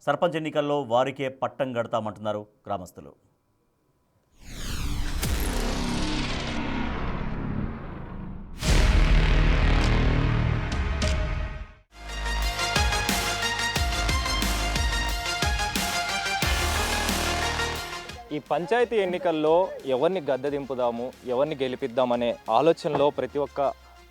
సర్పంచ్ ఎన్నికల్లో వారికే పట్టం కడతామంటున్నారు గ్రామస్తులు. ఈ పంచాయతీ ఎన్నికల్లో ఎవరిని గద్దె దింపుదాము, ఎవరిని గెలిపిద్దామనే ఆలోచనలో ప్రతి ఒక్క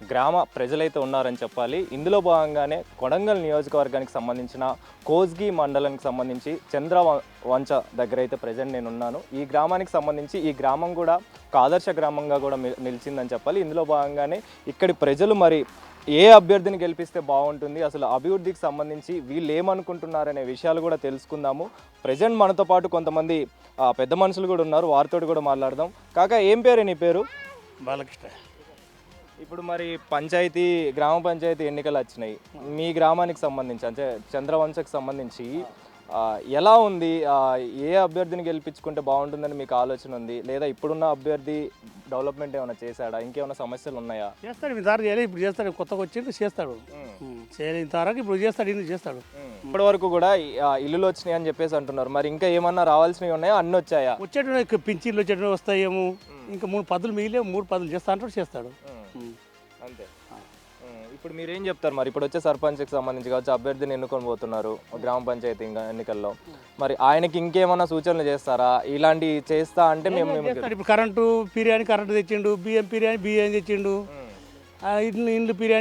గ్రామ ప్రజలైతే ఉన్నారని చెప్పాలి. ఇందులో భాగంగానే కొడంగల్ నియోజకవర్గానికి సంబంధించిన కోస్గి మండలానికి సంబంధించి చంద్రవంచ దగ్గర అయితే ప్రజెంట్ నేను ఉన్నాను. ఈ గ్రామానికి సంబంధించి ఈ గ్రామం కూడా ఒక ఆదర్శ గ్రామంగా కూడా నిలిచిందని చెప్పాలి. ఇందులో భాగంగానే ఇక్కడి ప్రజలు మరి ఏ అభ్యర్థిని గెలిపిస్తే బాగుంటుంది, అసలు అభివృద్ధికి సంబంధించి వీళ్ళు ఏమనుకుంటున్నారనే విషయాలు కూడా తెలుసుకుందాము. ప్రజెంట్ మనతో పాటు కొంతమంది పెద్ద మనుషులు కూడా ఉన్నారు, వారితో కూడా మాట్లాడదాం. కాకా, ఏం పేరు నీ పేరు? బాలకృష్ణ. ఇప్పుడు మరి గ్రామ పంచాయతీ ఎన్నికలు వచ్చినాయి. మీ గ్రామానికి సంబంధించి అంటే చంద్రవంశకు సంబంధించి ఎలా ఉంది? ఏ అభ్యర్థిని గెలిపించుకుంటే బాగుంటుందని మీకు ఆలోచన ఉంది, లేదా ఇప్పుడున్న అభ్యర్థి డెవలప్మెంట్ ఏమైనా చేశాడా, ఇంకేమైనా సమస్యలు ఉన్నాయా? చేస్తాడు, ఇంత చేయలేదు, ఇప్పుడు చేస్తాడు, కొత్తగా వచ్చి చేస్తాడు, చేయలేదు ఇంతవరకు, ఇప్పుడు చేస్తాడు, ఇది చేస్తాడు. ఇప్పటి వరకు కూడా ఇల్లులు వచ్చినాయి అని చెప్పేసి అంటున్నారు. మరి ఇంకా ఏమన్నా రావాల్సినవి ఉన్నాయా? అన్ని వచ్చాయా? వచ్చేటు పింఛన్లు వచ్చేటు వస్తాయేమో, ఇంకా 3 పదులు మిగిలే, 3 పదులు చేస్తా అంటాడు, చేస్తాడు అంతే. ఇప్పుడు మీరు ఏం చెప్తారు? మరి ఇప్పుడు వచ్చే సర్పంచ్కి సంబంధించి కావచ్చు, అభ్యర్థిని ఎన్నుకొని పోతున్నారు గ్రామ పంచాయతీ ఎన్నికల్లో, మరి ఆయనకి ఇంకేమన్నా సూచనలు చేస్తారా? ఇలాంటి చేస్తా అంటే మేము ఇప్పుడు కరెంటు తెచ్చిండు, బియ్యం తెచ్చిండు, ఇండ్లు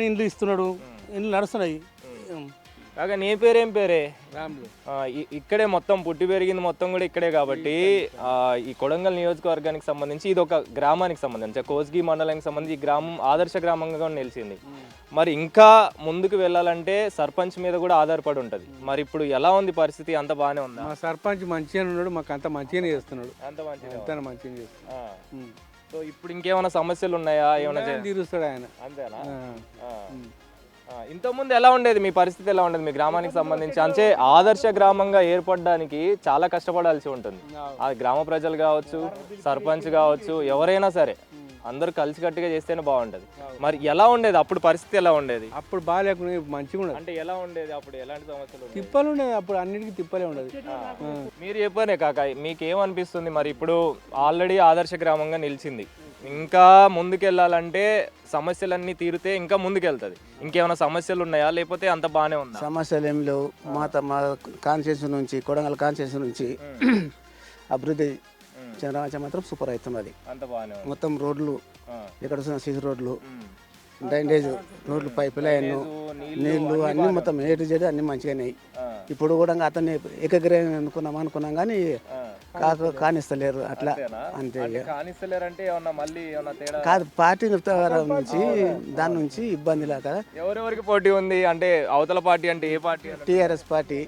ఇండ్లు ఇస్తున్నాడు, ఇండ్లు నడుస్తున్నాయి. కాగా నీ పేరేం పేరే? ఇక్కడే మొత్తం పుట్టి పెరిగింది మొత్తం కూడా ఇక్కడే కాబట్టి ఈ కొడంగల్ నియోజకవర్గానికి సంబంధించి ఇది ఒక గ్రామానికి సంబంధించి కోస్గి మండలానికి సంబంధించి ఈ గ్రామం ఆదర్శ గ్రామంగా నిలిచింది. మరి ఇంకా ముందుకు వెళ్ళాలంటే సర్పంచ్ మీద కూడా ఆధారపడి ఉంటుంది. మరి ఇప్పుడు ఎలా ఉంది పరిస్థితి? అంత బాగానే ఉందా? మా సర్పంచ్ మంచిగానే ఉన్నాడు, మాకు అంత మంచిగానే చేస్తున్నాడు, అంత మంచిగా చేస్తున్నాడు. సో ఇప్పుడు ఇంకేమైనా సమస్యలు ఉన్నాయా? ఏమైనా తీరుస్తాడు ఆయన. అంతేనా? ఇంతకుముందు ఎలా ఉండేది మీ పరిస్థితి? ఎలా ఉండేది మీ గ్రామానికి సంబంధించి? అంటే ఆదర్శ గ్రామంగా ఏర్పడడానికి చాలా కష్టపడాల్సి ఉంటుంది. ఆ గ్రామ ప్రజలు కావచ్చు, సర్పంచ్ కావచ్చు, ఎవరైనా సరే అందరూ కలిసికట్టుగా చేస్తేనే బాగుంటది. మరి ఎలా ఉండేది అప్పుడు? పరిస్థితి ఎలా ఉండేది అప్పుడు? బాగాలేకుండా మంచిగా ఉండదు. అంటే ఎలా ఉండేది అప్పుడు? ఎలాంటి సమస్యలు? తిప్పలు ఉండేది అప్పుడు, అన్నిటికీ తిప్పలే ఉండదు. మీరు చెప్పానే కాక, మీకేమనిపిస్తుంది? మరి ఇప్పుడు ఆల్రెడీ ఆదర్శ గ్రామంగా నిలిచింది, ఇంకా ముందుకెళ్ళాలంటే సమస్యలన్నీ తీరితే ఇంకా ముందుకెళ్తుంది. ఇంకేమైనా సమస్యలు ఉన్నాయా, లేకపోతే అంత బాగానే ఉందా? సమస్యలు ఏం లేవు. మా కాన్స్టిట్యూన్సీ నుంచి, కొడంగల్ కాన్స్టిట్యూన్సీ నుంచి అభివృద్ధి చంద్రవంచ మాత్రం సూపర్ అవుతున్నది. అంత బాగానే మొత్తం రోడ్లు, ఇక్కడ సీసీ రోడ్లు, డ్రైనేజ్ రోడ్లు, పైప్ లైన్, నీళ్లు అన్ని మొత్తం ఏ టు జెడ్ అన్ని మంచిగానే. ఇప్పుడు కూడా అతన్ని ఏకగ్రహం అనుకున్నాం కానీ కానిస్తలేరు. అట్లా అంతే. కాదు, పార్టీ నుంచి దాని నుంచి ఇబ్బంది లేక. ఎవరెవరికి పోటీ ఉంది అంటే అవతల పార్టీ అంటే ఏ పార్టీ? TRS party,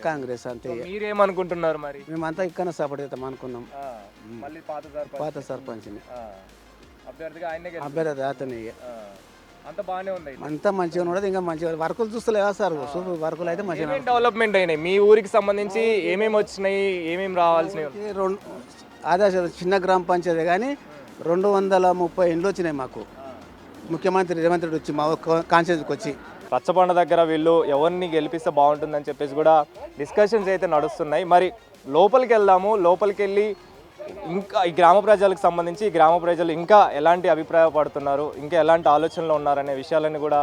Congress. అంతే. మీరేమనుకుంటున్నారు? మరి మేమంతా ఇక్కడ సపోర్ట్ చేద్దాం అనుకున్నాం. పాత సర్పంచ్ని అభ్యర్థి అతని అంత బాగానే ఉంది. అంతా మంచిగా ఉండదు. ఇంకా మంచిగా వర్కులు చూస్తలేవా సార్? సూపర్ వర్కులు అయితే మంచిగా డెవలప్మెంట్ అయినాయి. మీ ఊరికి సంబంధించి ఏమేమి వచ్చినాయి, ఏమేమి రావాల్సినవి? అదే చిన్న గ్రామ పంచాయతీ కానీ 230 ఇండ్లు వచ్చినాయి మాకు. ముఖ్యమంత్రి రేవంత్ రెడ్డి వచ్చి మా కాన్స్టిట్యూన్సీకి వచ్చి రచ్చబండ దగ్గర వీళ్ళు ఎవరిని గెలిపిస్తే బాగుంటుందని చెప్పేసి కూడా డిస్కషన్స్ అయితే నడుస్తున్నాయి. మరి లోపలికి వెళ్దాము. లోపలికి వెళ్ళి ఇంకా ఈ గ్రామ ప్రజలకు సంబంధించి ఈ గ్రామ ప్రజలు ఇంకా ఎలాంటి అభిప్రాయపడుతున్నారు, ఇంకా ఎలాంటి ఆలోచనలు ఉన్నారనే విషయాలని కూడా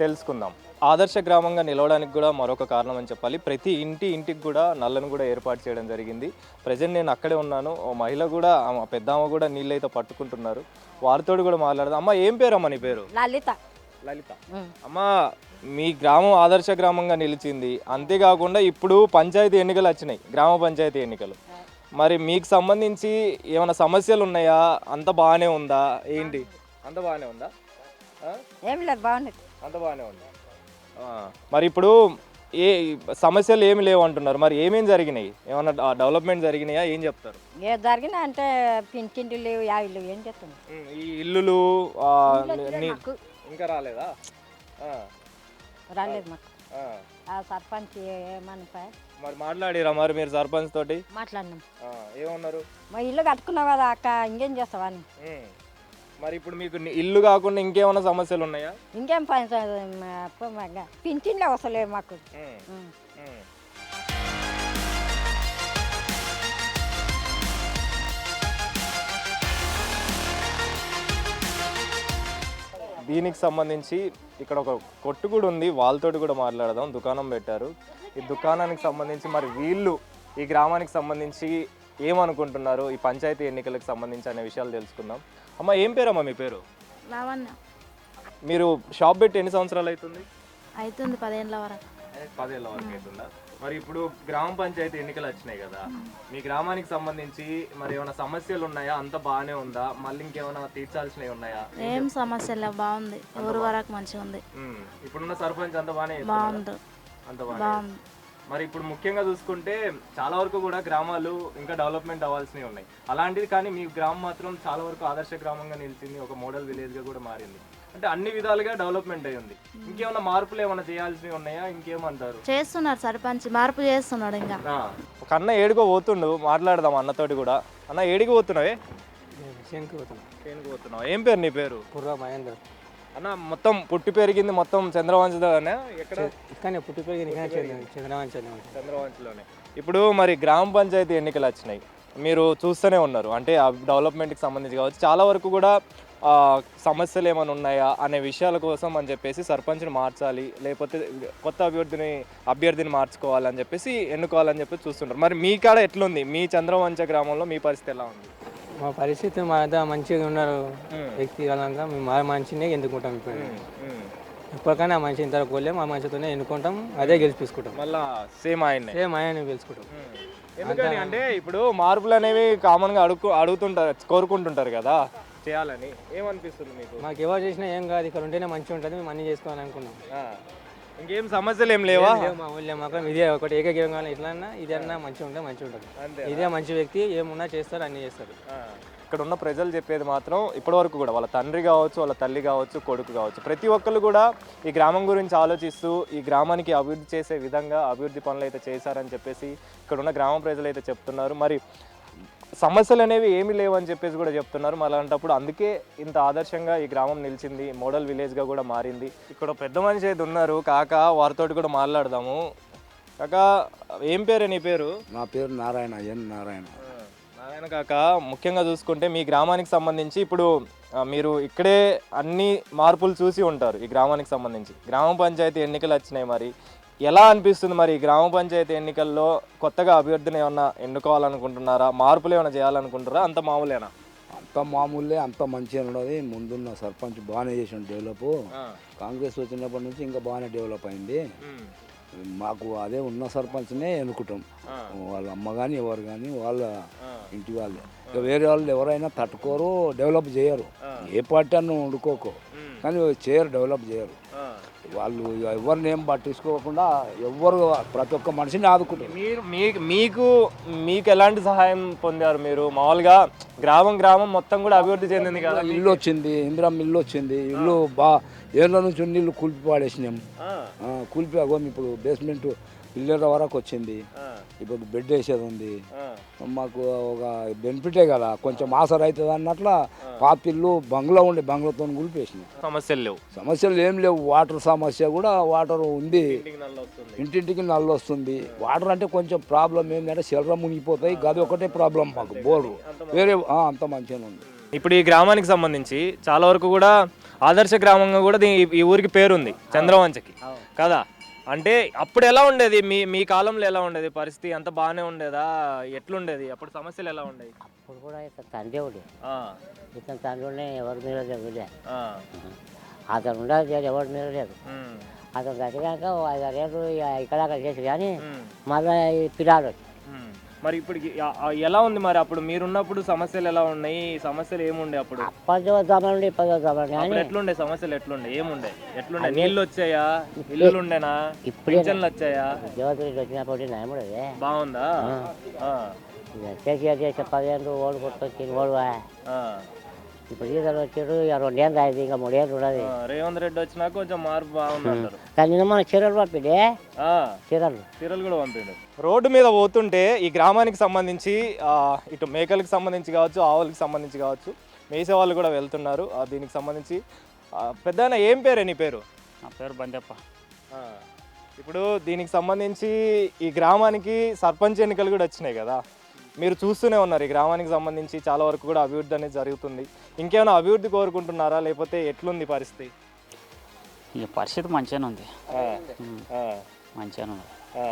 తెలుసుకుందాం. ఆదర్శ గ్రామంగా నిలవడానికి కూడా మరొక కారణం అని చెప్పాలి. ప్రతి ఇంటికి కూడా నల్లను కూడా ఏర్పాటు చేయడం జరిగింది. ప్రజెంట్ నేను అక్కడే ఉన్నాను. ఓ మహిళ కూడా, పెద్ద ఆమె కూడా నీళ్ళు అయితే పట్టుకుంటున్నారు. వారితో కూడా మాట్లాడదాం. అమ్మ, ఏం పేరు అమ్మ నీ పేరు? లలిత. అమ్మ, మీ గ్రామం ఆదర్శ గ్రామంగా నిలిచింది. అంతేకాకుండా ఇప్పుడు పంచాయతీ ఎన్నికలు వచ్చినాయి, గ్రామ పంచాయతీ ఎన్నికలు. మరి మీకు సంబంధించి ఏమైనా సమస్యలు ఉన్నాయా? అంత బాగానే ఉందా? ఏంటి? అంత బాగానే ఉందా? ఏం లేదు, బాగుంది. అంత బాగానే ఉందా? మరి ఇప్పుడు ఏ సమస్యలు ఏమి లేవు అంటున్నారు. మరి ఏమేమి జరిగినాయి? ఏమన్నా డెవలప్మెంట్ జరిగినాయా? ఏం చెప్తారు? ఏ జరిగినా అంటే పింఛన్లు లేవు, యాభై ఏం చేస్తుంది. ఈ ఇల్లులు ఇంకా రాలేదా? రాలేదు మాకు. ఆ సర్పంచ్ ఏమనిపా మరి మాట్లాడిరా? మరి మీరు సర్పంచ్ తోటి మాట్లాడినాం. ఏమన్నారు? మా ఇల్లు కట్టుకున్నావు కదా అక్క, ఇంకేం చేస్తావా అని. మరి ఇప్పుడు మీకు ఇల్లు కాకుండా ఇంకేమైనా సమస్యలు ఉన్నాయా? ఇంకేం పని పింఛన్లే వస్తలేవు మాకు. దీనికి సంబంధించి ఇక్కడ ఒక కొట్టు కూడా ఉంది, వాళ్ళతోటి కూడా మాట్లాడదాం. దుకాణం పెట్టారు. ఈ దుకాణానికి సంబంధించి మరి వీళ్ళు ఈ గ్రామానికి సంబంధించి ఏమనుకుంటున్నారు, ఈ పంచాయతీ ఎన్నికలకు సంబంధించి అనే విషయాలు తెలుసుకుందాం. అమ్మ, ఏం పేరమ్మా మీ పేరు? లావణ్య. మీరు షాప్ పెట్టి ఎన్ని సంవత్సరాలు అవుతుంది? అవుతుంది 10 ఏళ్ళ వరకు. 10 ఏళ్ళ వరకు అవుతుందా? మరి ఇప్పుడు గ్రామ పంచాయతీ ఎన్నికలు వచ్చినాయి కదా, మీ గ్రామానికి సంబంధించి మరి ఏమైనా సమస్యలు ఉన్నాయా? అంత బాగానే ఉందా? మళ్ళీ ఇంకేమైనా తీర్చాల్సినవి ఉన్నాయా? ఏం సమస్య లేదు, బాగుంది. ఊరు వరకు మంచిగా ఉంది. ఇప్పుడున్న సర్పంచ్ అంత బాగానే బాగుంది. అంత బాగుంది. మరి ఇప్పుడు ముఖ్యంగా చూసుకుంటే చాలా వరకు కూడా గ్రామాలు ఇంకా డెవలప్మెంట్ అవ్వాల్సినవి ఉన్నాయి. అలాంటిది కానీ మీ గ్రామం మాత్రం చాలా వరకు ఆదర్శ గ్రామంగా నిలిచింది, ఒక మోడల్ విలేజ్గా కూడా మారింది. అంటే అన్ని విధాలుగా డెవలప్మెంట్ అయి ఉంది. ఇంకేమైనా మార్పులు ఏమైనా చేయాల్సినవి ఉన్నాయా? ఇంకేమంటారు? చేస్తున్నారు సర్పంచ్, మార్పు చేస్తున్నాడు. ఇంకా ఒక అన్న ఏడుకో పోతుండు, మాట్లాడదాం అన్నతోటి కూడా. అన్న, ఏడికి పోతున్నావే? చేనుకు పోతున్నావు. ఏం పేరు నీ పేరు? పుర్రా మహేందర్. అన్న, మొత్తం పుట్టి పెరిగింది మొత్తం చంద్రవంశలోనే? ఎక్కడ? కానీ పుట్టి పెరిగింది చంద్రవంశలోనే. ఇప్పుడు మరి గ్రామ పంచాయతీ ఎన్నికలు వచ్చినాయి, మీరు చూస్తూనే ఉన్నారు. అంటే ఆ డెవలప్మెంట్కి సంబంధించి కావచ్చు, చాలా వరకు కూడా సమస్యలు ఏమైనా ఉన్నాయా అనే విషయాల కోసం అని చెప్పేసి సర్పంచ్ని మార్చాలి, లేకపోతే కొత్త అభ్యర్థిని మార్చుకోవాలని చెప్పేసి ఎన్నుకోవాలని చెప్పి చూస్తుంటారు. మరి మీ కాడ ఎట్లుంది? మీ చంద్రవంశ గ్రామంలో మీ పరిస్థితి ఎలా ఉంది? మా పరిస్థితి మా మంచిగా ఉన్నారు వ్యక్తిగతంగా. మేము మా మనిషినే ఎన్నుకుంటాం. ఇప్పుడు ఇప్పటికైనా మనిషి ఇంతవరకు పోలేము, మా మనిషితోనే ఎన్నుకుంటాం, అదే గెలిపించుకుంటాం. మళ్ళీ సేమ్ ఆయన గెలుచుకుంటాం. ఎందుకని అంటే ఇప్పుడు మార్పులు అనేవి కామన్గా అడుగుతుంటారు, కోరుకుంటుంటారు కదా చేయాలని. ఏమనిపిస్తుంది మీకు? మాకు ఎవరు చేసినా ఏం కాదు, ఇక్కడ ఉంటేనే మంచిగా ఉంటుంది, మేము అన్ని చేసుకోవాలని అనుకున్నాం. ఇంకేం సమస్యలు ఏం లేవా? మా ఊళ్ళో మాత్రం ఇదే ఒకటి ఏకగ్రీవంగా ఇట్లా ఇదన్నా మంచిగా ఉంటే మంచిగా ఉంటుంది. ఇదే మంచి వ్యక్తి, ఏమున్నా చేస్తారు, అన్ని చేస్తారు. ఇక్కడ ఉన్న ప్రజలు చెప్పేది మాత్రం ఇప్పటివరకు కూడా వాళ్ళ తండ్రి కావచ్చు, వాళ్ళ తల్లి కావచ్చు, కొడుకు కావచ్చు, ప్రతి ఒక్కరు కూడా ఈ గ్రామం గురించి ఆలోచిస్తూ ఈ గ్రామానికి అభివృద్ధి చేసే విధంగా అభివృద్ధి పనులు అయితే చేశారని చెప్పేసి ఇక్కడ ఉన్న గ్రామ ప్రజలు అయితే చెప్తున్నారు. మరి సమస్యలు అనేవి ఏమీ లేవని చెప్పేసి కూడా చెప్తున్నారు. మరి అలాంటప్పుడు అందుకే ఇంత ఆదర్శంగా ఈ గ్రామం నిలిచింది, మోడల్ విలేజ్గా కూడా మారింది. ఇక్కడ పెద్ద మనిషి అయితే ఉన్నారు కాక, వారితో కూడా మాట్లాడదాము. కాక, ఏం పేరు నీ పేరు? నా పేరు నారాయణ, నారాయణ కాక. ముఖ్యంగా చూసుకుంటే మీ గ్రామానికి సంబంధించి ఇప్పుడు మీరు ఇక్కడే అన్ని మార్పులు చూసి ఉంటారు. ఈ గ్రామానికి సంబంధించి గ్రామ పంచాయతీ ఎన్నికలు వచ్చినాయి, మరి ఎలా అనిపిస్తుంది? మరి గ్రామ పంచాయతీ ఎన్నికల్లో కొత్తగా అభ్యర్థిని ఏమన్నా ఎన్నుకోవాలనుకుంటున్నారా? మార్పులు ఏమైనా చేయాలనుకుంటారా? అంత మామూలేనా? అంత మామూలే, అంత మంచిగా ఉన్నది. ముందున్న సర్పంచ్ బాగానే చేసిన డెవలప్. కాంగ్రెస్ వచ్చినప్పటి నుంచి ఇంకా బాగానే డెవలప్ అయింది. మాకు అదే ఉన్న సర్పంచ్నే ఎన్నుకుంటాం. వాళ్ళ అమ్మ కానీ ఎవరు కానీ వాళ్ళ ఇంటి వాళ్ళే. ఇక వేరే వాళ్ళు ఎవరైనా తట్టుకోరు, డెవలప్ చేయరు. ఏ పార్టీ అన్న వండుకోకో కానీ చేయరు, డెవలప్ చేయరు. వాళ్ళు ఎవరిని ఏం పట్టించుకోకుండా ఎవరు ప్రతి ఒక్క మనిషిని ఆదుకుంటారు. మీకు ఎలాంటి సహాయం పొందారు మీరు? మామూలుగా గ్రామం మొత్తం కూడా అభివృద్ధి చెందింది కదా. ఇల్లు వచ్చింది, ఇందిరమ్మ ఇల్లు వచ్చింది. ఇల్లు ఏళ్ళ నుంచి ఉన్న ఇల్లు కూల్పి పాడేసినాం. కూల్పి అగోం ఇప్పుడు బేస్మెంట్ పిల్లల వరకు వచ్చింది. ఇప్పుడు బెడ్ వేసేది ఉంది. మాకు ఒక బెనిఫిటే కదా, కొంచెం ఆసర అవుతుంది అన్నట్ల. పాత ఇల్లు బంగ్లా ఉండే, బంగ్లాతో కూల్పేసినాం. సమస్యలు ఏం లేవు. వాటర్ సమస్య కూడా వాటర్ ఉంది, ఇంటింటికి నల్లు వస్తుంది. వాటర్ అంటే కొంచెం ప్రాబ్లం ఏంటంటే శరీరం మునిగిపోతాయి, గది ఒకటే ప్రాబ్లం మాకు. బోరు వేరే అంత మంచిగా ఉంది. ఇప్పుడు ఈ గ్రామానికి సంబంధించి చాలా వరకు కూడా ఆదర్శ గ్రామంగా కూడా ఈ ఊరికి పేరుంది, చంద్రవంశకి కదా. అంటే అప్పుడు ఎలా ఉండేది? మీ కాలంలో ఎలా ఉండేది పరిస్థితి? అంత బాగానే ఉండేదా? ఎట్లుండేది అప్పుడు? సమస్యలు ఎలా ఉండేది? అప్పుడు కూడా ఇతను తండ్రి ఉండే, ఇతను తండ్రి ఉండే, ఎవరి మీద లేదు. అతను ఉండదు, ఎవరి మీద లేదు. అతను దగ్గరాక 5-6 ఏళ్ళు ఇక్కడ చేసి కానీ మళ్ళీ పిల్లలు వచ్చి. మరి ఇప్పుడు ఎలా ఉంది? మరి అప్పుడు మీరున్నప్పుడు సమస్యలు ఎలా ఉన్నాయి? సమస్యలు ఏముండే అప్పుడు? అప్పటి ఎట్లుండే సమస్యలు? ఎట్లుండే నీళ్ళు వచ్చాయా? ఇల్లు ఉండేనా? ఇప్పుడు వచ్చాయా? దేవతలు వచ్చినప్పుడు నయం ఉండదు. బాగుందా? కేసీఆర్ చేసే 10 ఏళ్ళు ఓడి కొట్టుకొచ్చి ఓడువా. ఇప్పుడు ఈతలు వచ్చాడు, 2 ఏళ్ళు అయింది, ఇంకా 3 ఏళ్ళు ఉన్నది. రేవంత్ రెడ్డి వచ్చినా కొంచెం మార్పు బాగుందంటారు. కానీ మన చీరలు పంపిడే, చీరలు కూడా పంపిండు. రోడ్డు మీద పోతుంటే ఈ గ్రామానికి సంబంధించి ఇటు మేకలకు సంబంధించి కావచ్చు, ఆవులకు సంబంధించి కావచ్చు, మేసే వాళ్ళు కూడా వెళ్తున్నారు. దీనికి సంబంధించి పెద్దనా ఏం పేరే నీ పేరు? నా పేరు బందెప్ప. ఇప్పుడు దీనికి సంబంధించి ఈ గ్రామానికి సర్పంచ్ ఎన్నికలు కూడా వచ్చినాయి కదా, మీరు చూస్తూనే ఉన్నారు. ఈ గ్రామానికి సంబంధించి చాలా వరకు కూడా అభివృద్ధి అనేది జరుగుతుంది. ఇంకేమైనా అభివృద్ధి కోరుకుంటున్నారా, లేకపోతే ఎట్లుంది పరిస్థితి? ఈ పరిస్థితి మంచిగానే ఉంది, ఆ, ఆ, మంచిగానే ఉంది. ఆ.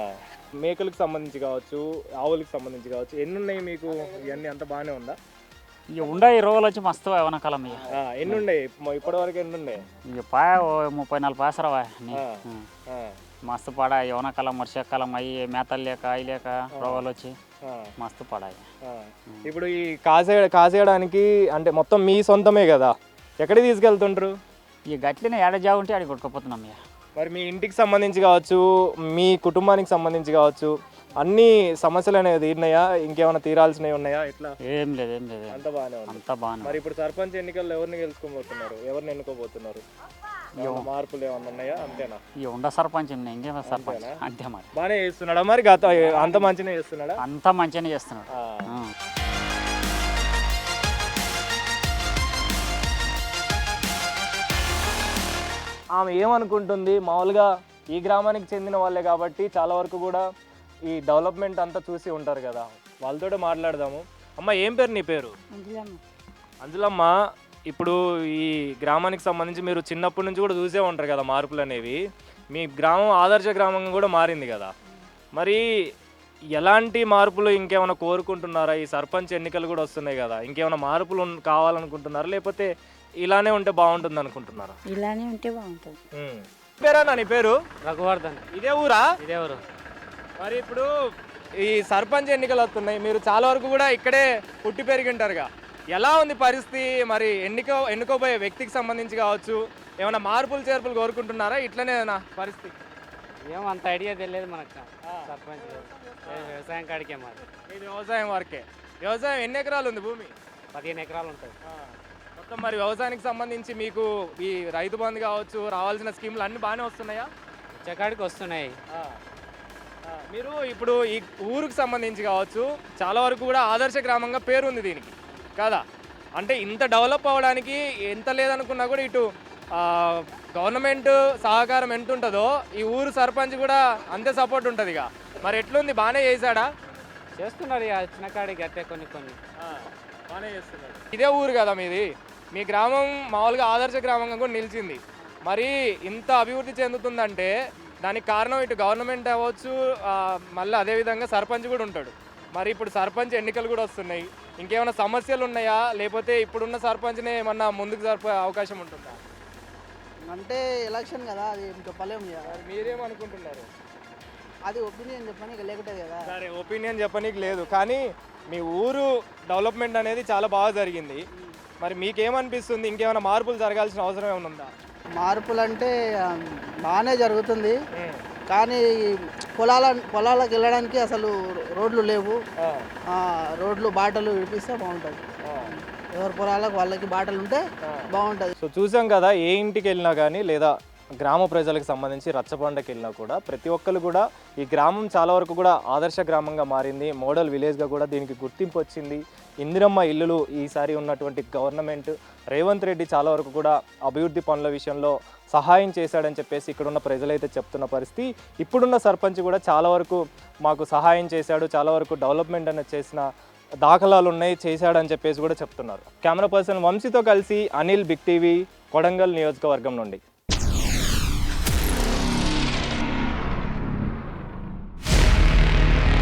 మేకలకు సంబంధించి కావచ్చు, ఆవులకు సంబంధించి కావచ్చు, ఎన్ని ఉన్నాయి మీకు? ఇవన్నీ అంత బాగానే ఉందా? ఇక ఉండే ఈ రోజులు వచ్చి మస్తు వనకాలం ఇక ఎన్ని ఉన్నాయి ఇప్పటి వరకు? ఎన్ని ఉన్నాయి? ఇక పాయ 34 పాసరావా ఆ, ఆ, మస్తు పడ వనకాలం వర్షాకాలం అయ్యి మేతలు లేక అవి లేక రోగాలు వచ్చి ఆ. మస్తు పడాయి. ఇప్పుడు ఈ కాసేయడానికి అంటే మొత్తం మీ సొంతమే కదా, ఎక్కడికి తీసుకెళ్తుంటారు? ఇక గట్లనే ఏడ జాగు ఉంటే ఆడికి కొట్టుకుపోతున్నాం ఇక. మరి మీ ఇంటికి సంబంధించి కావచ్చు, మీ కుటుంబానికి సంబంధించి కావచ్చు, అన్ని సమస్యలు అనేది తీరినాయా? ఇంకేమైనా తీరాల్సినవి ఉన్నాయా? ఇట్లా ఏం లేదు, ఏం లేదు, అంత బాగానే ఉంది. అంతా బాగానే. మరి ఇప్పుడు సర్పంచ్ ఎన్నికల్లో ఎవరిని గెలుచుకోబోతున్నారు? ఎవరిని ఎన్నుకోబోతున్నారు? ఏమైనా మార్పులు ఏమన్నా ఉన్నాయా? అంతేనా? ఇక ఉండ సర్పంచ్ ఉన్నాయి, ఇంకేం సర్పంచ్ అంతే మరి. బాగానే చేస్తున్నాడా మరి? అంత మంచిగా చేస్తున్నాడా? అంతా మంచిగానే చేస్తున్నాడు. ఆ. ఆమె ఏమనుకుంటుంది, మామూలుగా ఈ గ్రామానికి చెందిన వాళ్ళే కాబట్టి చాలా వరకు కూడా ఈ డెవలప్మెంట్ అంతా చూసి ఉంటారు కదా, వాళ్ళతో మాట్లాడదాము. అమ్మ, ఏం పేరు నీ పేరు? అంజలమ్మ. ఇప్పుడు ఈ గ్రామానికి సంబంధించి మీరు చిన్నప్పటి నుంచి కూడా చూసే ఉంటారు కదా మార్పులు అనేవి. మీ గ్రామం ఆదర్శ గ్రామంగా కూడా మారింది కదా, మరి ఎలాంటి మార్పులు ఇంకేమైనా కోరుకుంటున్నారా? ఈ సర్పంచ్ ఎన్నికలు కూడా వస్తున్నాయి కదా, ఇంకేమైనా మార్పులు కావాలనుకుంటున్నారా, లేకపోతే ఇలానే ఉంటే బాగుంటుంది అనుకుంటున్నారా? ఇలానే ఉంటే బాగుంటుంది. పేరేనా నీ పేరు? రఘువర్ధన్. ఇదే ఊరా? ఇదే ఊరు. మరి ఇప్పుడు ఈ సర్పంచ్ ఎన్నికలు వస్తున్నాయి, మీరు చాలా వరకు కూడా ఇక్కడే పుట్టి పెరిగి ఉంటారుగా, ఎలా ఉంది పరిస్థితి? మరి ఎన్నుకోబోయే వ్యక్తికి సంబంధించి కావచ్చు, ఏమైనా మార్పులు చేర్పులు కోరుకుంటున్నారా? ఇట్లనే పరిస్థితి ఏమో అంత ఐడియా తెలియదు మనకు. సర్పంచ్ వ్యవసాయం కాడికే మాది. మీ వ్యవసాయం వరకే. వ్యవసాయం ఎన్ని ఎకరాలు ఉంది భూమి? 15 ఎకరాలు ఉంటుంది. మొత్తం మరి వ్యవసాయానికి సంబంధించి మీకు ఈ రైతు బంధు కావచ్చు, రావాల్సిన స్కీములు అన్నీ బాగానే వస్తున్నాయా? చెకాడికి వస్తున్నాయి. మీరు ఇప్పుడు ఈ ఊరికి సంబంధించి కావచ్చు, చాలా వరకు కూడా ఆదర్శ గ్రామంగా పేరు ఉంది దీనికి కదా, అంటే ఇంత డెవలప్ అవ్వడానికి ఎంత లేదనుకున్నా కూడా ఇటు గవర్నమెంట్ సహకారం ఎంత ఉంటుందో ఈ ఊరు సర్పంచ్ కూడా అంతే సపోర్ట్ ఉంటుంది. ఇక మరి ఎట్లుంది, బాగానే చేశాడా? చేస్తున్నారు ఇక చిన్న కాడికి అట్టే కొన్ని బాగానే చేస్తున్నాడు. ఇదే ఊరు కదా మీది, మీ గ్రామం మామూలుగా ఆదర్శ గ్రామంగా కూడా నిలిచింది. మరి ఇంత అభివృద్ధి చెందుతుందంటే దానికి కారణం ఇటు గవర్నమెంట్ అవ్వచ్చు, మళ్ళీ అదేవిధంగా సర్పంచ్ కూడా ఉంటాడు. మరి ఇప్పుడు సర్పంచ్ ఎన్నికలు కూడా వస్తున్నాయి, ఇంకేమైనా సమస్యలు ఉన్నాయా, లేకపోతే ఇప్పుడున్న సర్పంచ్నే ఏమన్నా ముందుకు జరిపే అవకాశం ఉంటుందా? అంటే ఎలక్షన్ కదా, అది చెప్పలేము. మీరేమనుకుంటున్నారు? అది ఒపీనియన్ చెప్పడానికి లేకుంటుంది కదా. సరే, ఒపీనియన్ చెప్పనీకి లేదు, కానీ మీ ఊరు డెవలప్మెంట్ అనేది చాలా బాగా జరిగింది. మరి మీకేమనిపిస్తుంది, ఇంకేమైనా మార్పులు జరగాల్సిన అవసరం ఏమైనా ఉందా? మార్పులు అంటే బాగానే జరుగుతుంది, కానీ పొలాలకు వెళ్ళడానికి అసలు రోడ్లు లేవు. రోడ్లు బాటలు విడిపిస్తే బాగుంటుంది. ఎవరి పొలాలకు వాళ్ళకి బాటలు ఉంటే బాగుంటుంది. సో చూసాం కదా, ఏ ఇంటికి వెళ్ళినా కానీ లేదా గ్రామ ప్రజలకు సంబంధించి రచ్చబండకి వెళ్ళినా కూడా ప్రతి ఒక్కరు కూడా ఈ గ్రామం చాలా వరకు కూడా ఆదర్శ గ్రామంగా మారింది, మోడల్ విలేజ్గా కూడా దీనికి గుర్తింపు వచ్చింది. ఇందిరమ్మ ఇల్లులు ఈసారి ఉన్నటువంటి గవర్నమెంట్ రేవంత్ రెడ్డి చాలా వరకు కూడా అభివృద్ధి పనుల విషయంలో సహాయం చేశాడని చెప్పేసి ఇక్కడున్న ప్రజలైతే చెప్తున్న పరిస్థితి. ఇప్పుడున్న సర్పంచ్ కూడా చాలా వరకు మాకు సహాయం చేశాడు, చాలా వరకు డెవలప్మెంట్ అనేది చేసిన దాఖలాలు ఉన్నాయి, చేశాడని చెప్పేసి కూడా చెప్తున్నారు. కెమెరా పర్సన్ వంశీతో కలిసి అనిల్, బిగ్ టీవీ, కొడంగల్ నియోజకవర్గం నుండి.